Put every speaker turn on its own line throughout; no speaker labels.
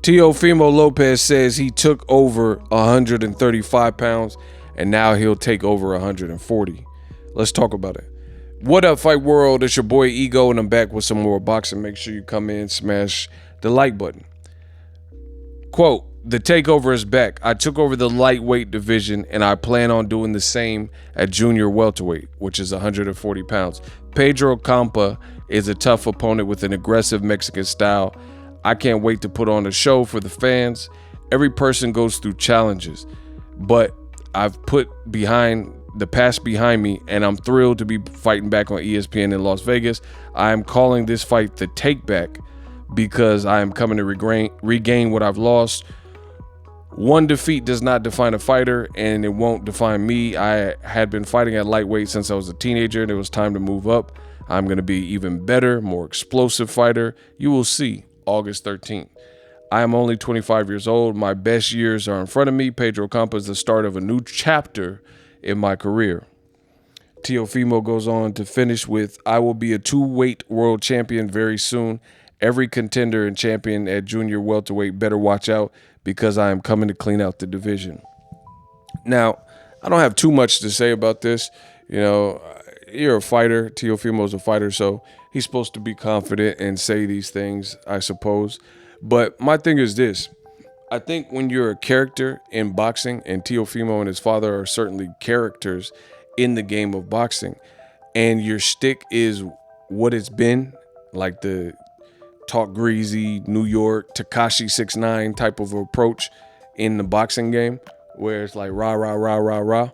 Teofimo Lopez says he took over 135 pounds and now he'll take over 140. Let's talk about it. What up, Fight World? It's your boy Ego, and I'm back with some more boxing. Make sure you come in, smash the like button. Quote, the takeover is back. I took over the lightweight division, and I plan on doing the same at junior welterweight, which is 140 pounds. Pedro Campa is a tough opponent with an aggressive Mexican style. I can't wait to put on a show for the fans. Every person goes through challenges, but I've put the past behind me, and I'm thrilled to be fighting back on ESPN in Las Vegas. I am calling this fight the take back because I am coming to regain what I've lost. One defeat does not define a fighter, and it won't define me. I had been fighting at lightweight since I was a teenager, and it was time to move up. I'm going to be even better, more explosive fighter. You will see August 13th. I am only 25 years old. My best years are in front of me. Pedro Campa is the start of a new chapter in my career. Teofimo goes on to finish with, I will be a two-weight world champion very soon. Every contender and champion at junior welterweight better watch out because I am coming to clean out the division. Now, I don't have too much to say about this. You know, you're a fighter. Teofimo's a fighter, so he's supposed to be confident and say these things, I suppose. But my thing is this. I think when you're a character in boxing, and Teofimo and his father are certainly characters in the game of boxing, and your shtick is what it's been, like the talk greasy, New York, Tekashi 6ix9ine type of approach in the boxing game, where it's like rah, rah, rah, rah, rah.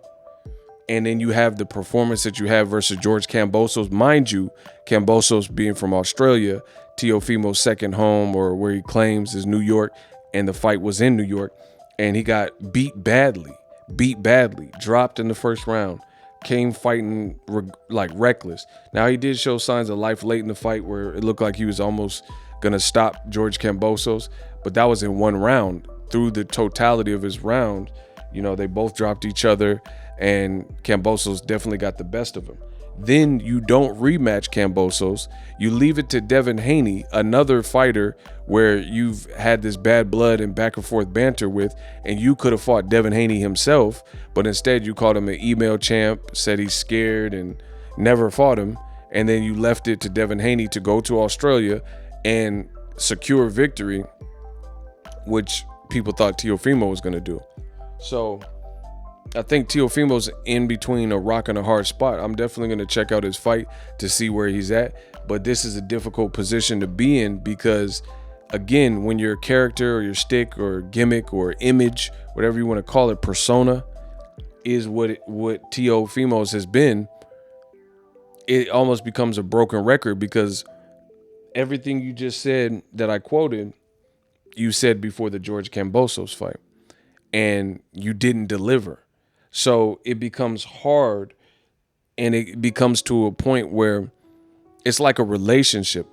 And then you have the performance that you have versus George Kambosos. Mind you, Kambosos being from Australia, Teofimo's second home, or where he claims is New York, and the fight was in New York, and he got beat badly, dropped in the first round, came fighting like reckless. Now, he did show signs of life late in the fight where it looked like he was almost going to stop George Kambosos, but that was in one round. Through the totality of his round, you know, they both dropped each other, and Kambosos definitely got the best of him. Then you don't rematch Kambosos. You leave it to Devin Haney, another fighter where you've had this bad blood and back and forth banter with, and you could have fought Devin Haney himself, but instead you called him an email champ, said he's scared and never fought him, and then you left it to Devin Haney to go to Australia and secure victory, which people thought Teofimo was going to do. So I think Teofimo's in between a rock and a hard spot. I'm definitely going to check out his fight to see where he's at, but this is a difficult position to be in because, again, when your character or your stick or gimmick or image, whatever you want to call it, persona, is what Teofimo's has been, it almost becomes a broken record because everything you just said that I quoted, you said before the George Kambosos fight, and you didn't deliver. So it becomes hard, and it becomes to a point where it's like a relationship.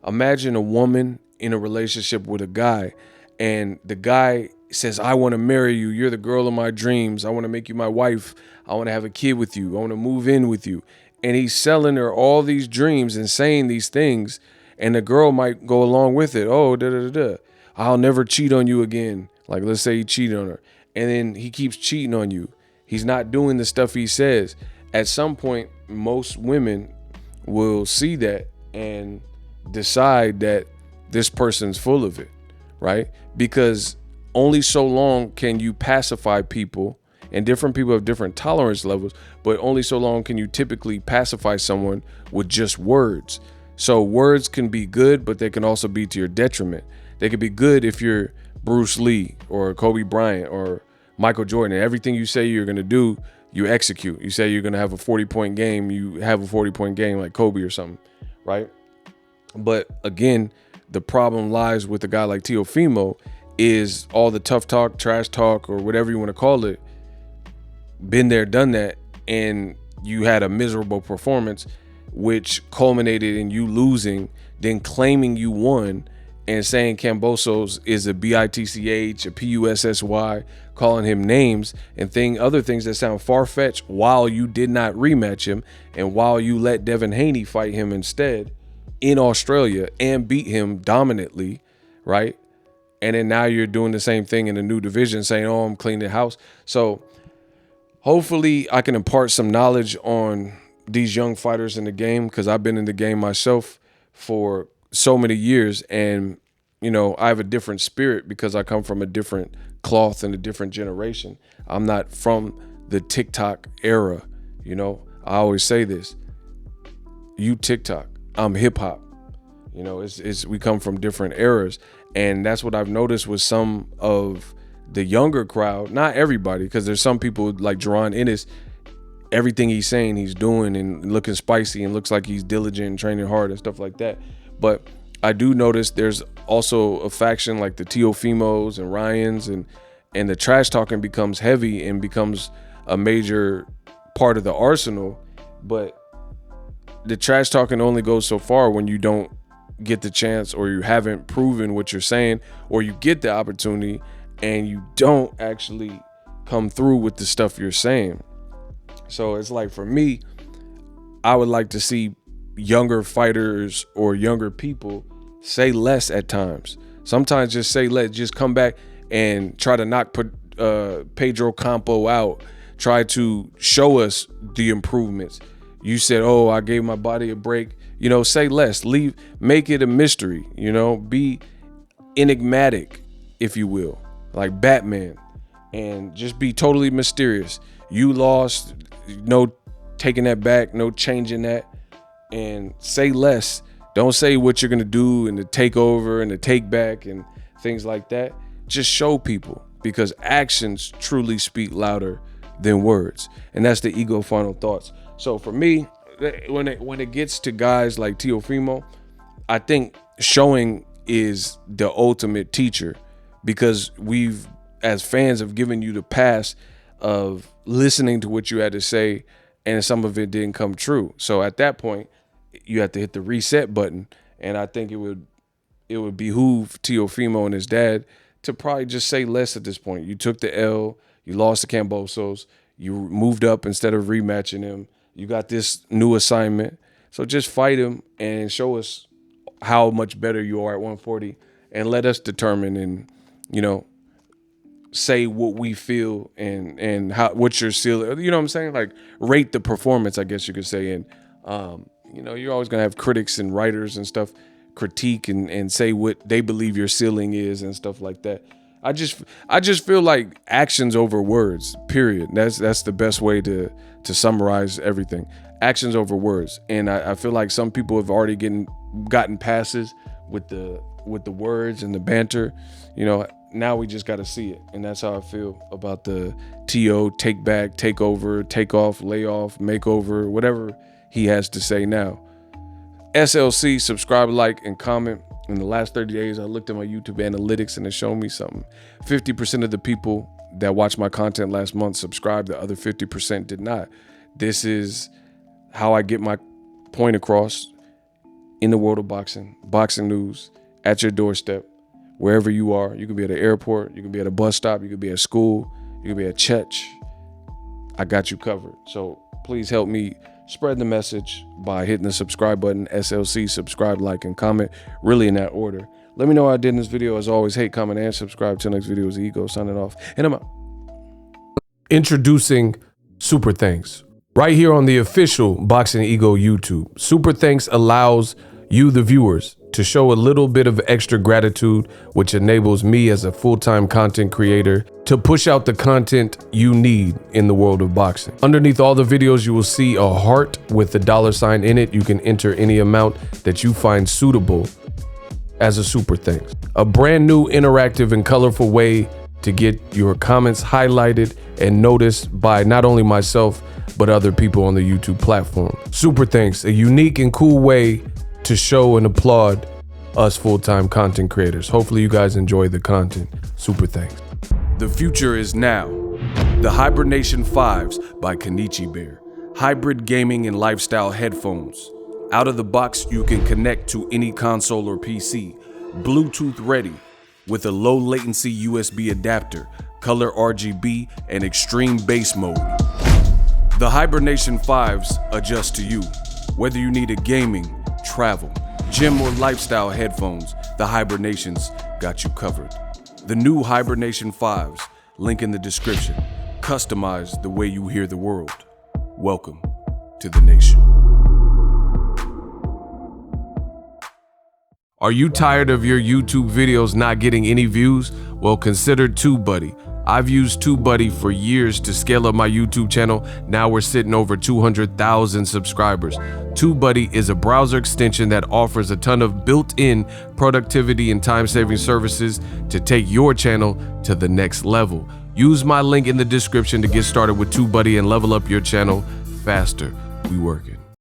Imagine a woman in a relationship with a guy, and the guy says, I want to marry you. You're the girl of my dreams. I want to make you my wife. I want to have a kid with you. I want to move in with you. And he's selling her all these dreams and saying these things, and the girl might go along with it. Oh, I'll never cheat on you again. Like, let's say he cheated on her, and then he keeps cheating on you. He's not doing the stuff he says. At some point, most women will see that and decide that this person's full of it, right? Because only so long can you pacify people, and different people have different tolerance levels, but only so long can you typically pacify someone with just words. So words can be good, but they can also be to your detriment. They can be good if you're Bruce Lee or Kobe Bryant or Michael Jordan, and everything you say you're going to do, you execute. You say you're going to have a 40-point game, you have a 40-point game like Kobe or something, right? But again, the problem lies with a guy like Teofimo is all the tough talk, trash talk, or whatever you want to call it. Been there, done that, and you had a miserable performance, which culminated in you losing, then claiming you won, and saying Kambosos is a bitch, a pussy, calling him names and other things that sound far-fetched while you did not rematch him and while you let Devin Haney fight him instead in Australia and beat him dominantly, right? And then now you're doing the same thing in a new division saying, oh, I'm cleaning the house. So hopefully I can impart some knowledge on these young fighters in the game, because I've been in the game myself for so many years. And, you know, I have a different spirit because I come from a different cloth and a different generation. I'm not from the TikTok era. You know, I always say this, you TikTok, I'm hip hop. You know, we come from different eras. And that's what I've noticed with some of the younger crowd, not everybody, because there's some people like Jerron Ennis, everything he's saying he's doing and looking spicy and looks like he's diligent and training hard and stuff like that. But I do notice there's also a faction like the Teofimos and Ryans, and the trash talking becomes heavy and becomes a major part of the arsenal. But the trash talking only goes so far when you don't get the chance, or you haven't proven what you're saying, or you get the opportunity and you don't actually come through with the stuff you're saying. So it's like, for me, I would like to see younger fighters or younger people say less at times. Sometimes just say less, just come back and try to knock Pedro Campo out, try to show us the improvements. You said, oh, I gave my body a break. You know, say less, make it a mystery, you know, be enigmatic, if you will, like Batman, and just be totally mysterious. You lost, no taking that back, no changing that, and say less. Don't say what you're going to do and the takeover and the take back and things like that. Just show people, because actions truly speak louder than words. And that's the ego final thoughts. So for me, when it gets to guys like Teofimo, I think showing is the ultimate teacher, because we've, as fans, have given you the pass of listening to what you had to say, and some of it didn't come true. So at that point, you have to hit the reset button. And I think it would behoove Teofimo and his dad to probably just say less at this point. You took the L, you lost to Cambosos, you moved up instead of rematching him. You got this new assignment. So just fight him and show us how much better you are at 140, and let us determine and, you know, say what we feel and how, what you're still, you know what I'm saying? Like, rate the performance, I guess you could say. And, you know, you're always going to have critics and writers and stuff critique and say what they believe your ceiling is and stuff like that. I just feel like actions over words, period. That's the best way to summarize everything. Actions over words. And I feel like some people have already gotten passes with the words and the banter. You know, now we just got to see it. And that's how I feel about the TO, take back, take over, take off, lay off, makeover, whatever he has to say now. SLC, subscribe, like, and comment. In the last 30 days, I looked at my YouTube analytics and it showed me something. 50% of the people that watched my content last month subscribed. The other 50% did not. This is how I get my point across in the world of boxing. Boxing news at your doorstep, wherever you are. You can be at an airport. You can be at a bus stop. You can be at school. You can be at church. I got you covered. So please help me spread the message by hitting the subscribe button. SLC, subscribe, like, and comment, really in that order. Let me know how I did in this video. As always, hate, comment, and subscribe. Till next video is Ego signing off, and I'm out. Introducing Super Thanks, right here on the official Boxing Ego YouTube. Super Thanks allows you, the viewers, to show a little bit of extra gratitude, which enables me as a full-time content creator to push out the content you need in the world of boxing. Underneath all the videos, you will see a heart with the $sign in it. You can enter any amount that you find suitable as a super thanks. A brand new interactive and colorful way to get your comments highlighted and noticed by not only myself, but other people on the YouTube platform. Super thanks, a unique and cool way to show and applaud us full-time content creators. Hopefully you guys enjoy the content. Super thanks. The future is now. The Hibernation 5s by Kenichi Bear. Hybrid gaming and lifestyle headphones. Out of the box, you can connect to any console or PC. Bluetooth ready with a low latency USB adapter, color RGB, and extreme bass mode. The Hibernation 5s adjust to you. Whether you need a gaming, travel, gym, or lifestyle headphones, the Hibernations got you covered. The new Hibernation 5s, link in the description. Customize the way you hear the world. Welcome to the nation. Are you tired of your YouTube videos not getting any views? Well, consider TubeBuddy. I've used TubeBuddy for years to scale up my YouTube channel. Now we're sitting over 200,000 subscribers. TubeBuddy is a browser extension that offers a ton of built-in productivity and time-saving services to take your channel to the next level. Use my link in the description to get started with TubeBuddy and level up your channel faster. We working.